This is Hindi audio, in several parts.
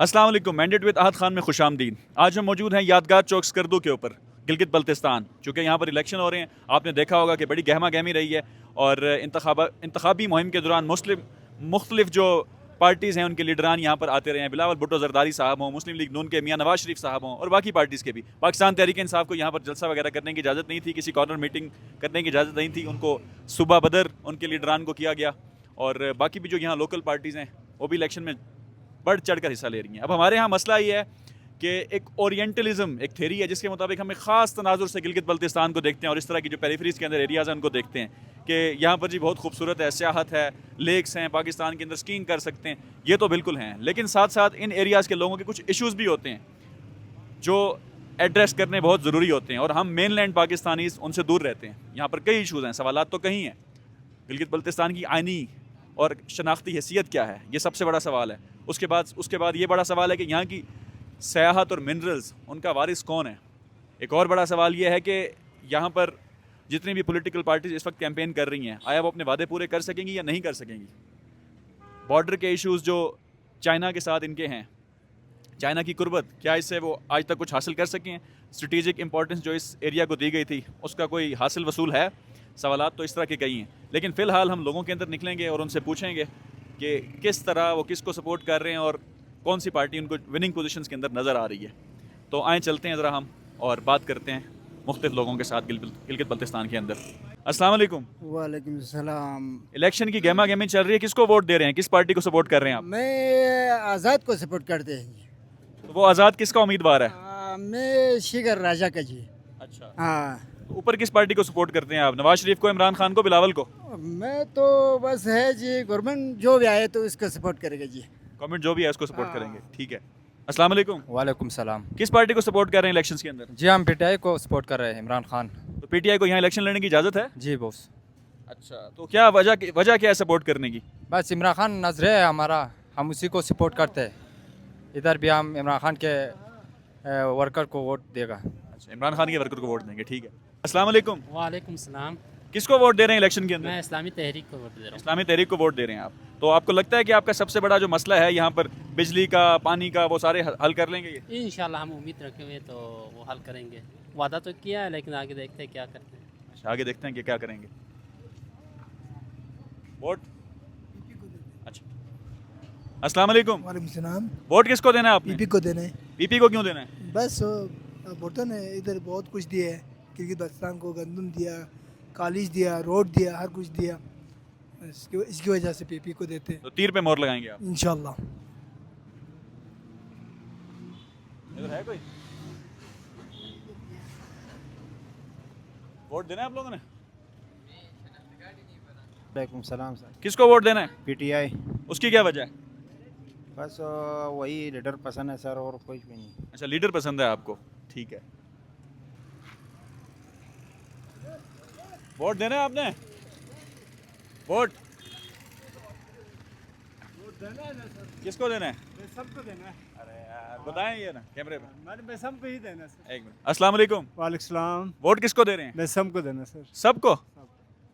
अस्सलाम वालेकुम। मैंडेट विद आहद खान में खुशामदीद। आज हम मौजूद हैं यादगार चौक स्कर्दू के ऊपर, गिलगित बल्तिस्तान। चूँकि यहाँ पर इलेक्शन हो रहे हैं, आपने देखा होगा कि बड़ी गहमा गहमी रही है और इंतखाबी मुहिम के दौरान मुख्तलिफ जो पार्टीज़ हैं उनके लीडरान यहाँ पर आते रहे हैं। बिलावल भुट्टो जरदारी साहब हों, मुस्लिम लीग नून के मियाँ नवाज शरीफ साहब हों और बाकी पार्टीज़ के भी। पाकिस्तान तहरीक इंसाफ को यहाँ पर जलसा वगैरह करने की इजाज़त नहीं थी, किसी कॉर्नर मीटिंग करने की इजाज़त नहीं थी। उनको सुबह बदर उनके लीडरान को किया गया और बाकी भी जो यहाँ लोकल पार्टीज़ हैं वो भी इलेक्शन में बढ़ चढ़ कर हिस्सा ले रही हैं। अब हमारे यहाँ मसला ये है कि एक ओरिएंटलिज्म एक थेरी है जिसके मुताबिक हम एक ख़ास तनाजुर से गिलगित बल्तिस्तान को देखते हैं और इस तरह की जो पेरिफेरीज़ के अंदर एरियाज़ हैं उनको देखते हैं कि यहाँ पर जी बहुत खूबसूरत है, सियाहत है, लेक्स हैं, पाकिस्तान के अंदर स्कीइंग कर सकते हैं, ये तो बिल्कुल हैं। लेकिन साथ साथ इन एरियाज़ के लोगों के कुछ इशूज़ भी होते हैं जो एड्रेस करने बहुत ज़रूरी होते हैं और हम मेन लैंड पाकिस्तानीज़ उनसे दूर रहते हैं। यहाँ पर कई इशूज़ हैं, सवालात तो कहीं हैं। गिलगित बल्तिस्तान की आइनी और शनाख्ती हैसियत क्या है, ये सबसे बड़ा सवाल है। उसके बाद ये बड़ा सवाल है कि यहाँ की सियाहत और मिनरल्स उनका वारिस कौन है। एक और बड़ा सवाल ये है कि यहाँ पर जितनी भी पॉलिटिकल पार्टीज इस वक्त कैंपेन कर रही हैं, आया वो अपने वादे पूरे कर सकेंगी या नहीं कर सकेंगी। बॉर्डर के इश्यूज़ जो चाइना के साथ इनके हैं, चाइना की कुर्बत, क्या इससे वो आज तक कुछ हासिल कर सकें। स्ट्रेटेजिक इंपॉर्टेंस जो इस एरिया को दी गई थी उसका कोई हासिल वसूल है। सवालात तो इस तरह के कई हैं, लेकिन फ़िलहाल हम लोगों के अंदर निकलेंगे और उनसे पूछेंगे कि किस तरह वो किसको सपोर्ट कर रहे हैं और कौन सी पार्टी उनको विनिंग पोजीशंस के अंदर नज़र आ रही है। तो आए चलते हैं ज़रा हम और बात करते हैं मुख्तलिफ लोगों के साथ गिलगित बल्तिस्तान के अंदर। अस्सलाम वालेकुम। वालेकुम सलाम। इलेक्शन की गहमा गहमी चल रही है, किसको वोट दे रहे हैं, किस पार्टी को सपोर्ट कर रहे हैं आप? मैं आज़ाद को सपोर्ट करते हैं। तो वो आज़ाद किसका उम्मीदवार है? मैं शिखर राजा का जी। अच्छा, हाँ, तो ऊपर किस पार्टी को सपोर्ट करते हैं आप, नवाज शरीफ को, इमरान खान को, बिलावल को? मैं तो बस है जी, गवर्नमेंट जो भी आए तो इसको सपोर्ट करेगा जी। गवर्नमेंट जो भी है उसको सपोर्ट हाँ। करेंगे, ठीक है। अस्सलाम वालेकुम। वालेकुम सलाम। किस पार्टी को सपोर्ट कर रहे हैं इलेक्शंस के अंदर? जी हम पीटीआई को सपोर्ट कर रहे हैं, इमरान खान। तो पीटीआई को यहाँ इलेक्शन लड़ने की इजाज़त है? जी बॉस। अच्छा, तो क्या वजह क्या है सपोर्ट करने की? बस इमरान खान नजर है हमारा, हम उसी को सपोर्ट करते हैं। इधर भी हम इमरान खान के वर्कर को वोट देगा। अच्छा, इमरान खान के वर्कर को वोट देंगे, ठीक है। अस्सलाम वालेकुम। वालेकुम सलाम। किसको वोट दे रहे हैं इलेक्शन के अंदर? मैं इस्लामी तहरीक को वोट दे रहा इस्लामी तहरीक को वोट दे रहे हैं आप। तो आपको लगता है कि आपका सबसे बड़ा जो मसला है यहाँ पर बिजली का, पानी का, वो सारे हल कर लेंगे ये? हूँ। इंशाल्लाह हम उम्मीद रखे हुए तो वो हल करेंगे। वादा तो किया है लेकिन आगे देखते हैं क्या करते हैं। अच्छा, आगे देखते हैं कि क्या करेंगे। वोट? अच्छा, अस्सलाम वालेकुम। वालेकुम सलाम। वोट किसको देना है आपने? पीपी को देना है। पीपी को क्यों देना है? बस बोलते ने इधर बहुत कुछ दिया है, गिलगित बल्तिस्तान को गंदम दिया, कॉलेज दिया, रोड दिया, हर कुछ दिया। इसकी वजह से पीपी को देते हैं तो तीर पे मोहर लगाएंगे आप? इंशाल्लाह। इधर है कोई? वोट देना है आप लोगों ने? वालेकुम सलाम सर। किसको वोट देना है? पीटीआई। उसकी क्या वजह है? बस वही लीडर पसंद है सर, और कुछ भी नहीं। अच्छा, लीडर पसंद है आपको, ठीक है। वोट देना है आपने? वोट किसको देना है? सबको देना है। अरे यार बताएं ये ना कैमरे पे। मैं सबको ही देना सर। एक मिनट। अस्सलाम वालेकुम। वालेकुम सलाम। वोट किसको दे रहे हैं? मैं सबको देना सर। सबको?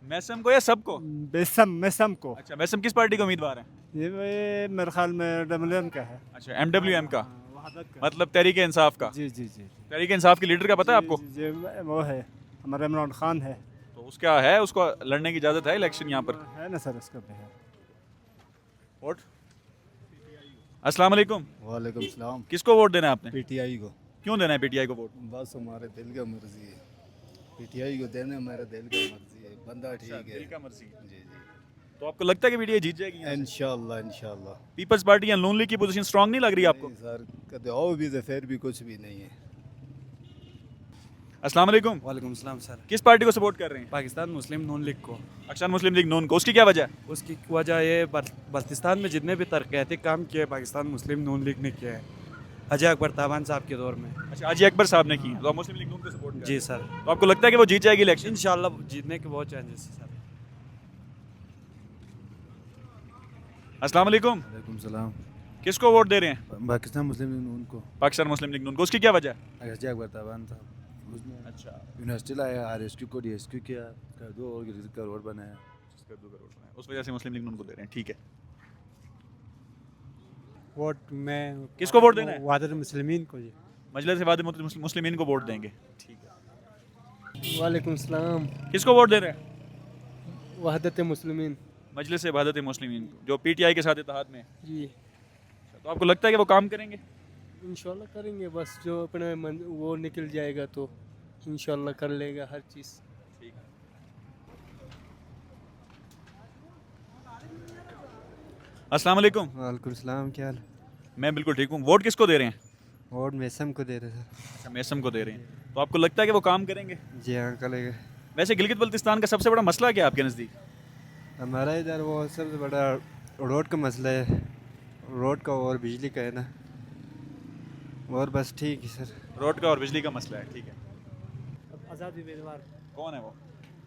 मैसम को या सबको? मैं को। अच्छा, मैसम किस पार्टी का उम्मीदवार है? ये मेरे ख्याल में डब्ल्यूएम का है। अच्छा, एमडब्ल्यूएम का, वहादत का। मतलब तहरीक इंसाफ का। जी जी जी। तहरीक इंसाफ के लीडर का पता है आपको? जी, वो है हमारा इमरान खान है। तो उसका है, उसको लड़ने की इजाजत है इलेक्शन यहाँ पर? है ना सर, उसका भी है। वोट? अस्सलाम वालेकुम। वालेकुम सलाम। किसको वोट देना है आपने? पीटीआई को। क्यों देना है पीटीआई को वोट? बस हमारे दिल का मर्जी है, पीटीआई को देना हमारे दिल का मर्जी है। बंदा ठीक है। दिल का मर्जी है। जी जी। तो आपको लगता है कि पीटीआई जीत जाएगी यहाँ से? इंशाल्लाह इंशाल्लाह। पीपल्स पार्टी या नून लीग की पोजीशन स्ट्रांग नहीं लग रही आपको? नहीं सर, कदे आओ भी तो फिर भी कुछ भी नहीं है। अस्सलाम वालेकुम। वालेकुम सलाम सर। किस पार्टी को सपोर्ट कर रहे हैं? पाकिस्तान मुस्लिम नून लीग को। पाकिस्तान मुस्लिम लीग नून को, उसकी क्या वजह है? उसकी वजह ये बल्तिस्तान में जितने भी तरक्याती काम किए पाकिस्तान मुस्लिम नून लीग ने किए हैं, हाजी अकबर ताबान साहब के दौर में। अच्छा, हाजी अकबर साहब ने की है, तो आप मुस्लिम लीग नून को सपोर्ट कर रहे जी हैं। सर। तो आपको लगता है कि वो जीत जाएगी इलेक्शन? इंशाल्लाह जीतने के बहुत चांसेस है सर। अस्सलाम वालेकुम। वालेकुम सलाम। किसको वोट दे रहे हैं? पाकिस्तान मुस्लिम लीग नून को। पाकिस्तान मुस्लिम लीग नून को, उसकी क्या वजह है? हाजी अकबर ताबान साहब उसने अच्छा, यूनिवर्सिटी लाया, आरएसक्यू को डीएसक्यू किया, कर दो और गिलगित का रोड बनाया। उस वजह से मुस्लिम लीग नून को दे रहे हैं, ठीक है। वोट में किसको वोट देना है? वादत मुस्लिमीन को जी। मजलिस वाद मुस्लिमीन को वोट देंगे, ठीक है। वालेकुम सलाम। किसको वोट दे रहे हैं? वहदत मुस्लिमीन। मजलिस वादत मुस्लिमीन जो पीटीआई के साथ इत्तेहाद में है। जी तो आपको लगता है कि वो काम करेंगे? इंशाल्लाह करेंगे, बस जो अपने वो निकल जाएगा तो इंशाल्लाह कर लेगा हर चीज़। अस्सलाम वालेकुम। वालेकुम सलाम, क्या हाल? मैं बिल्कुल ठीक हूँ। वोट किसको दे रहे हैं? वोट मैसम को दे रहे थे। अच्छा, मैसम को दे रहे हैं। तो आपको लगता है कि वो काम करेंगे? जी हाँ, करेंगे। वैसे गिलगित बल्तिस्तान का सबसे बड़ा मसला क्या है आपके नज़दीक? हमारा इधर वो सबसे बड़ा रोड का मसला है, रोड का और बिजली का है ना, और बस ठीक है सर। रोड का और बिजली का मसला है, ठीक है। आज़ाद उम्मीदवार कौन है वो?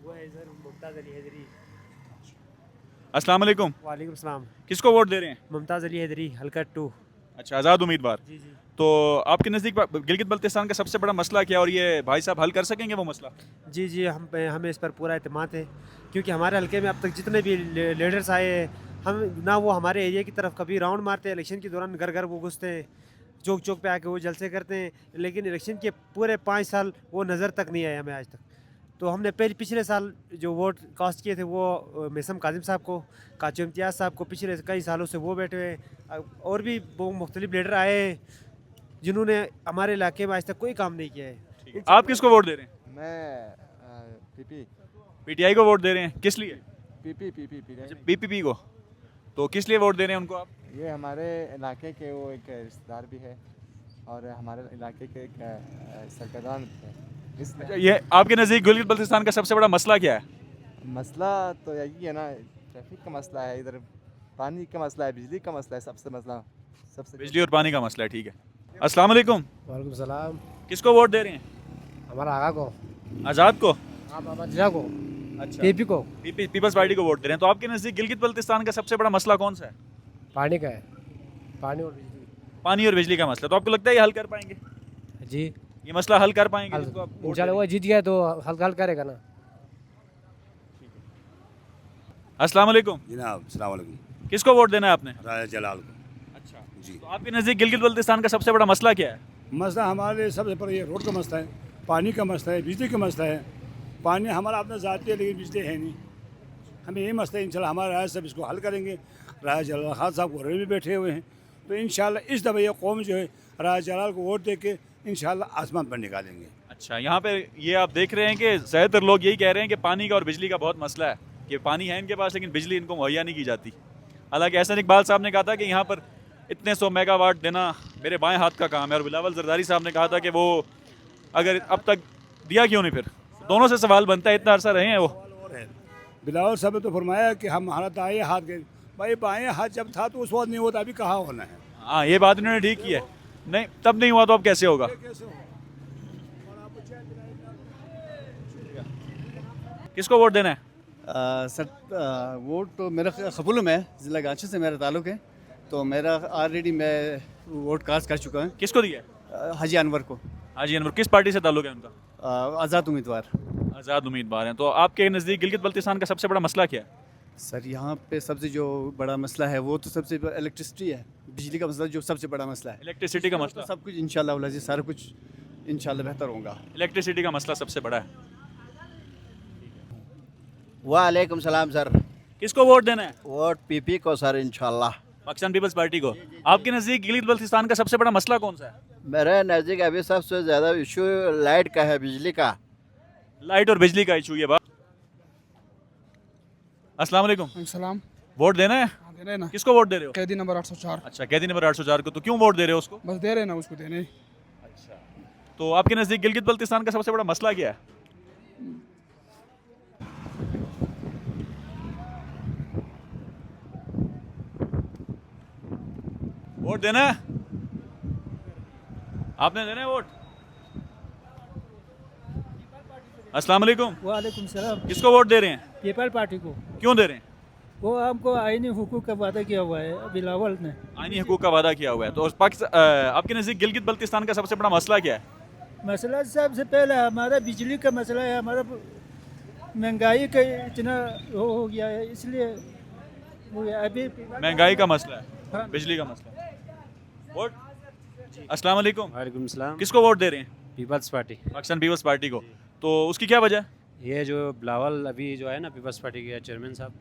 वो है इधर मुमताज़ अली हैदरी। अस्सलाम वालेकुम। वालेकुम सलाम। किसको वोट दे रहे हैं? मुमताज़ अली हैदरी, हल्का 2। अच्छा, आज़ाद उम्मीदवार। जी जी। तो आपके नज़दीक गिलगित बल्तिस्तान का सबसे बड़ा मसला क्या है और ये भाई साहब हल कर सकेंगे वो मसला? जी जी, हमें इस पर पूरा एतमाद है, क्योंकि हमारे हल्के में अब तक जितने भी लीडर्स आए हैं, हम ना वो हमारे एरिया की तरफ कभी राउंड मारते हैं, इलेक्शन के दौरान घर घर वो घुसते हैं, चौक चौक पे आके वो जलसे करते हैं, लेकिन इलेक्शन के पूरे 5 साल वो नज़र तक नहीं आए हमें आज तक। तो हमने पिछले साल जो वोट कास्ट किए थे वो मैसम काजिम साहब को, काचू इम्तियाज़ साहब को, पिछले कई सालों से वो बैठे हुए, और भी वो मुख्तलिफ लीडर आए हैं जिन्होंने हमारे इलाके में आज तक कोई काम नहीं किया है। आप किसको वोट दे रहे हैं? मैं पीटीआई को वोट दे रहे हैं, किस लिए? पीपी बीपीपी को। तो किस लिए वोट दे रहे हैं उनको आप? ये हमारे इलाके के वो एक रिश्तेदार भी है और हमारे इलाके के एक सरकर्दार भी है। अच्छा, ये आपके नज़दीक गिलगित बल्तिस्तान का सबसे बड़ा मसला क्या है? मसला तो यही है ना, ट्रैफिक का मसला है, इधर पानी का मसला है, बिजली का मसला है, सबसे बिजली और पानी का मसला है, ठीक है। अस्सलाम वालेकुम। वालेकुम सलाम। किसको वोट दे रहे हैं? हमारा आगा को, आज़ाद को? जिला को, अच्छा, पीपी को। पीपल्स पार्टी को वोट दे रहे हैं। तो आपके नज़दीक गिलगित बल्तिस्तान का सबसे बड़ा मसला कौन सा है? पानी का है, पानी और बिजली। पानी और बिजली का मसला। तो आपको लगता है ये हल कर पाएंगे? जी ये मसला हल कर पाएंगे जिसको आप वोट दे इंशाल्लाह रहे वो जीत गया तो हल करेगा ना। हैं? अस्सलाम वालेकुम। जनाब अस्सलाम वालेकुम। किसको वोट देना है आपने? राजा जलाल को। अच्छा जी। तो आपके नज़दीक गिलगित बल्तिस्तान का सबसे बड़ा मसला क्या है? मसला हमारे सबसे बड़ा ये रोड का मसला है, पानी का मसला है, बिजली का मसला है। पानी हमारा अपना ज़ाती है लेकिन बिजली है नहीं। हमें यही मसला है, इंशाल्लाह हमारे राजा साहब इसको हल करेंगे। राजा जलाल खान साहब को भी बैठे हुए हैं, तो इंशाल्लाह इस दफ़ा ये कौम जो है राजा जलाल को वोट दे के इंशाल्लाह आसमान पर निकालेंगे। अच्छा, यहाँ पे ये आप देख रहे हैं कि ज़्यादातर लोग यही कह रहे हैं कि पानी का और बिजली का बहुत मसला है, कि पानी है इनके पास लेकिन बिजली इनको मुहैया नहीं की जाती। हालांकि एहसन इकबाल साहब ने कहा था कि यहाँ पर इतने 100 मेगावाट देना मेरे बाएं हाथ का काम है, और बिलावल जरदारी साहब ने कहा था कि वो अगर अब तक दिया क्यों नहीं। फिर दोनों से सवाल बनता है, इतना अरसा रहे हैं वो। बिलावल साहब ने तो फरमाया कि हम हमारा दाएँ हाथ के, भाई बाएँ हाथ जब था तो उस वक्त नहीं होता, अभी कहाँ होना है। हाँ, ये बात इन्होंने ठीक की है। नहीं, तब नहीं हुआ तो अब कैसे होगा? किसको वोट देना है? सर वोट तो मेरा खबुल में है, ज़िला गांची से मेरा ताल्लुक है, तो मेरा ऑलरेडी मैं वोट कास्ट कर चुका हूँ। किसको दिया है? हाजी अनवर को। हाजी अनवर किस पार्टी से ताल्लुक है उनका? आज़ाद उम्मीदवार। आज़ाद उम्मीदवार हैं। तो आपके नज़दीक गिलगित बल्तिस्तान का सबसे बड़ा मसला क्या है? सर यहाँ पे सबसे जो बड़ा मसला है वो तो सबसे इलेक्ट्रिसिटी है, बिजली का मसला जो सबसे बड़ा मसला है। इलेक्ट्रिसिटी का मसला? सब कुछ इंशाल्लाह सारा कुछ इंशाल्लाह बेहतर होगा। इलेक्ट्रिसिटी का मसला सबसे बड़ा है। वालेकुम सलाम सर। किसको वोट देना है? वोट पीपी को सर, इंशाल्लाह पाकिस्तान पीपल्स पार्टी को। आपके नज़दीक गिलगित बल्तिस्तान का सबसे बड़ा मसला कौन सा है? मेरे नज़दीक अभी सबसे ज़्यादा इशू लाइट का है, बिजली का। लाइट और बिजली का इशू ये बात। अस्सलाम वालेकुम। सलाम। वोट देना है? दे रहे ना। किसको वोट दे रहे हो? कैदी नंबर 804। अच्छा, कैदी नंबर 804 को। तो क्यों वोट दे रहे हो उसको? बस दे रहे ना उसको देने। अच्छा, तो आपके नज़दीक गिलगित बल्तिस्तान का सबसे बड़ा मसला क्या है? वोट देना है? आपने देना है वोट? अस्सलाम वालेकुम। वालेकुम सलाम। किसको वोट दे रहे हैं? पीपल पार्टी को। क्यों दे रहे हैं? वो हमको आईनी हुकूक का वादा किया हुआ है बिलावल ने। आईनी हुकूक का वादा किया हुआ है। तो पाकिस्तान आपके नज़दीक गिलगित बल्तिस्तान का सबसे बड़ा मसला क्या है? मसला सबसे पहले हमारा बिजली का मसला है, हमारा महंगाई का इतना हो गया है, इसलिए वो अभी महंगाई का मसला है, हाँ। बिजली का मसला है। वोट अस्सलाम वालेकुम, वालेकुम सलाम। किसको वोट दे रहे हैं? People's party. Pakistan people's party को। तो उसकी क्या वजह है? ये जो बिलावल अभी जो है ना पीपल्स पार्टी के चेयरमैन साहब,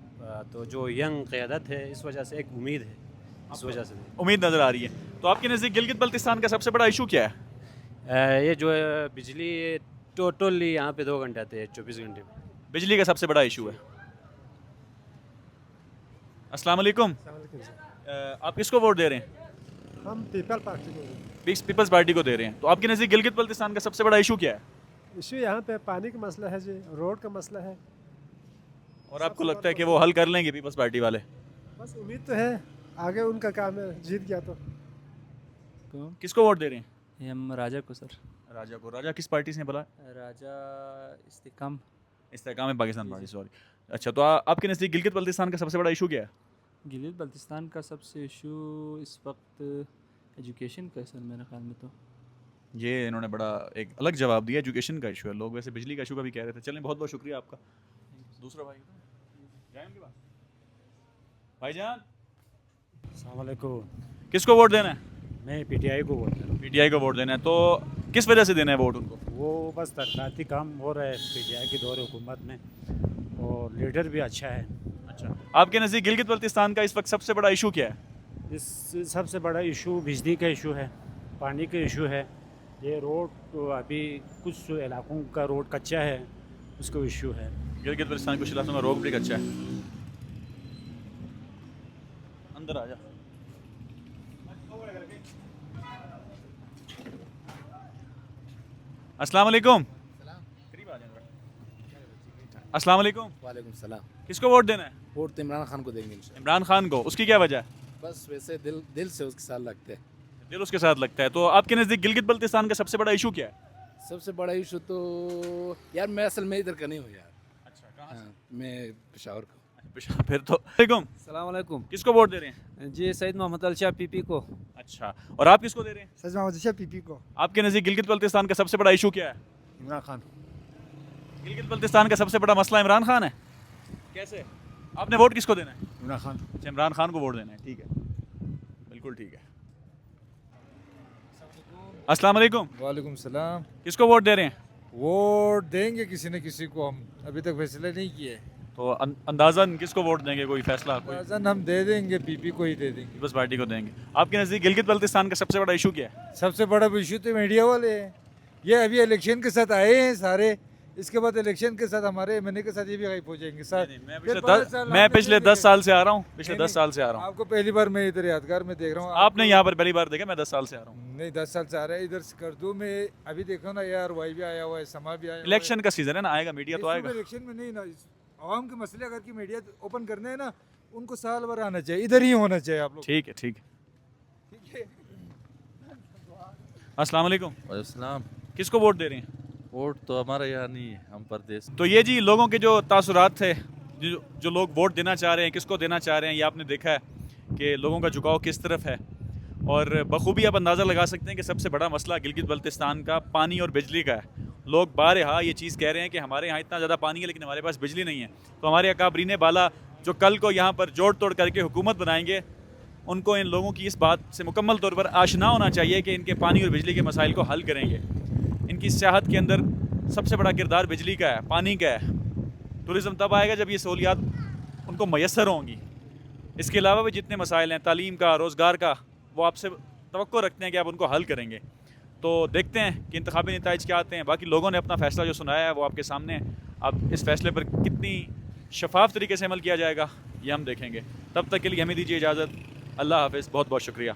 तो जो यंग क़यादत है इस वजह से एक उम्मीद है, इस वजह से उम्मीद नज़र आ रही है। तो आपके नज़दीक गिलगित बल्तिस्तान का सबसे बड़ा इशू क्या है? ये जो है बिजली टोटली यहाँ पे 2 घंटे आते हैं 24 घंटे में। बिजली का सबसे बड़ा इशू है। अस्सलाम वालेकुम, आप किसको वोट दे रहे हैं? हम पीपल पार्टी को। पीपल्स पार्टी को दे रहे हैं। तो आपके नज़दीक गिलगित बल्तिस्तान का सबसे बड़ा इशू क्या है? इशू यहाँ पे पानी का मसला है जी, रोड का मसला है। और आपको लगता है कि वो हल कर लेंगे पीपल्स पार्टी वाले? बस उम्मीद तो है, आगे उनका काम है, जीत गया तो। किसको वोट दे रहे हैं? ये हम राजा को सर। राजा को। राजा किस पार्टी से बोला? राजा इस्तेकाम। इस्तेकाम है पाकिस्तान पार्टी, सॉरी। अच्छा, तो आपके नज़दीक गिलगित बल्तिस्तान का सबसे बड़ा इशू क्या है? गिलगित बल्तिस्तान का सबसे इशू इस वक्त एजुकेशन का है सर, मेरे ख्याल में तो। ये इन्होंने बड़ा एक अलग जवाब दिया, एजुकेशन का इशू है। लोग वैसे बिजली का इशू का भी कह रहे थे। चलें, बहुत बहुत शुक्रिया आपका। दूसरा भाई जाएं उनके पास। भाईजान अस्सलाम वालेकुम। किसको वोट देना है? मैं पीटीआई को वोट देना हूँ। पीटीआई को वोट देना है। तो किस वजह से देना है वोट उनको? वो बस तरक्याती काम हो रहा है पीटीआई की दौर हुकूमत में, और लीडर भी अच्छा है। अच्छा, आपके नज़दीक गिलगित बल्तिस्तान का इस वक्त सबसे बड़ा इशू क्या है? इस सबसे बड़ा इशू बिजली का इशू है, पानी का इशू है। ये रोड तो अभी कुछ इलाकों का रोड कच्चा है, उसका इशू है। गिलगित बल्तिस्तान कुछ इलाकों में रोड भी कच्चा है। अंदर आ जा। अस्सलाम वालेकुम। अस्सलाम वालेकुम। वालेकुम सलाम। किसको वोट देना है? वोट तो इमरान खान को देंगे इंशाल्लाह। इमरान खान को। उसकी क्या वजह है? बस वैसे दिल से उसके साथ लगते हैं। दिल उसके साथ लगता है। तो आपके नज़दीक गिलगित बल्तिस्तान का सबसे बड़ा इशू क्या है? सबसे बड़ा इशू तो यार मैं असल में इधर का नहीं हूँ यार। अच्छा, कहाँ से? मैं पेशावर का। फिर तो वालेकुम। सलाम वालेकुम। किसको वोट दे रहे हैं? जी सैयद मोहम्मद अलशाह पीपी को। अच्छा, और आप किसको दे रहे हैं? सैयद मोहम्मद अलशाह पीपी को। आपके नज़दीक गिलगित बल्तिस्तान का सबसे बड़ा इशू क्या है? इमरान खान। गिलगित बल्तिस्तान का सबसे बड़ा मसला इमरान खान है। कैसे? आपने वोट किसको देना है? इमरान खान। अच्छा, इमरान खान को वोट देना है। ठीक है, बिल्कुल ठीक है। अस्सलाम वालेकुम। वालेकुम सलाम। किसको वोट दे रहे हैं? वोट देंगे किसी न किसी को, हम अभी तक फैसला नहीं किए। तो अंदाज़न किसको वोट देंगे? कोई फैसला? अंदाज़न हम दे देंगे, पीपी को ही दे देंगे। पीपल्स पार्टी को देंगे। आपके नज़दीक गिलगित बल्तिस्तान का सबसे बड़ा इशू क्या है? सबसे बड़ा इशू तो मीडिया वाले हैं। ये अभी इलेक्शन के साथ आए हैं सारे, इसके बाद इलेक्शन के साथ हमारे एमएनए के साथ ये भी गायब हो जाएंगे सर। मैं पिछले 10 साल से आ रहा हूँ। पिछले 10 साल से आ रहा हूँ। आपको पहली बार मैं इधर यादगार में देख रहा हूँ। आपने यहाँ पर पहली बार देखा? मैं 10 साल से आ रहा हूँ। नहीं, 10 साल से आ रहा है। इधर करदू में अभी देखो ना यार, वाई भी आया हुआ है, समा भी आया। इलेक्शन का सीजन है ना, आएगा मीडिया तो आएगा। इलेक्शन में नहीं ना, आवाम के मसले अगर की मीडिया ओपन करने हैं ना, उनको साल भर आना चाहिए, इधर ही होना चाहिए आप लोग। ठीक है, ठीक है। अस्सलाम वालेकुम। वालेकुम। किसको वोट दे रहे हैं? वोट तो हमारा यहाँ नहीं है, हम परदेश। तो ये जी लोगों के जो तासुरात थे, जो लोग वोट देना चाह रहे हैं, किसको देना चाह रहे हैं, ये आपने देखा है कि लोगों का झुकाव किस तरफ है। और बखूबी आप अंदाज़ा लगा सकते हैं कि सबसे बड़ा मसला गिलगित बल्तिस्तान का पानी और बिजली का है। लोग बारहा ये चीज़ कह रहे हैं कि हमारे यहाँ इतना ज़्यादा पानी है लेकिन हमारे पास बिजली नहीं है। तो हमारे अकाबरीन बाला जो कल को यहाँ पर जोड़ तोड़ करके हुकूमत बनाएंगे, उनको इन लोगों की इस बात से मुकम्मल तौर पर आशना होना चाहिए कि इनके पानी और बिजली के मसाइल को हल करेंगे। इनकी सियाहत के अंदर सबसे बड़ा किरदार बिजली का है, पानी का है। टूरिज़म तब आएगा जब ये सहूलियात उनको मैसर होंगी। इसके अलावा भी जितने मसाइल हैं, तालीम का, रोज़गार का, वो आपसे तवक्को रखते हैं कि आप उनको हल करेंगे। तो देखते हैं कि इंतखाबी नताइज क्या आते हैं। बाकी लोगों ने अपना फ़ैसला जो सुनाया है वो आपके सामने है। अब इस फ़ैसले पर कितनी शफाफ तरीके से अमल किया जाएगा ये हम देखेंगे। तब तक के लिए हमें दीजिए इजाज़त। अल्लाह हाफ़िज़। बहुत बहुत शुक्रिया।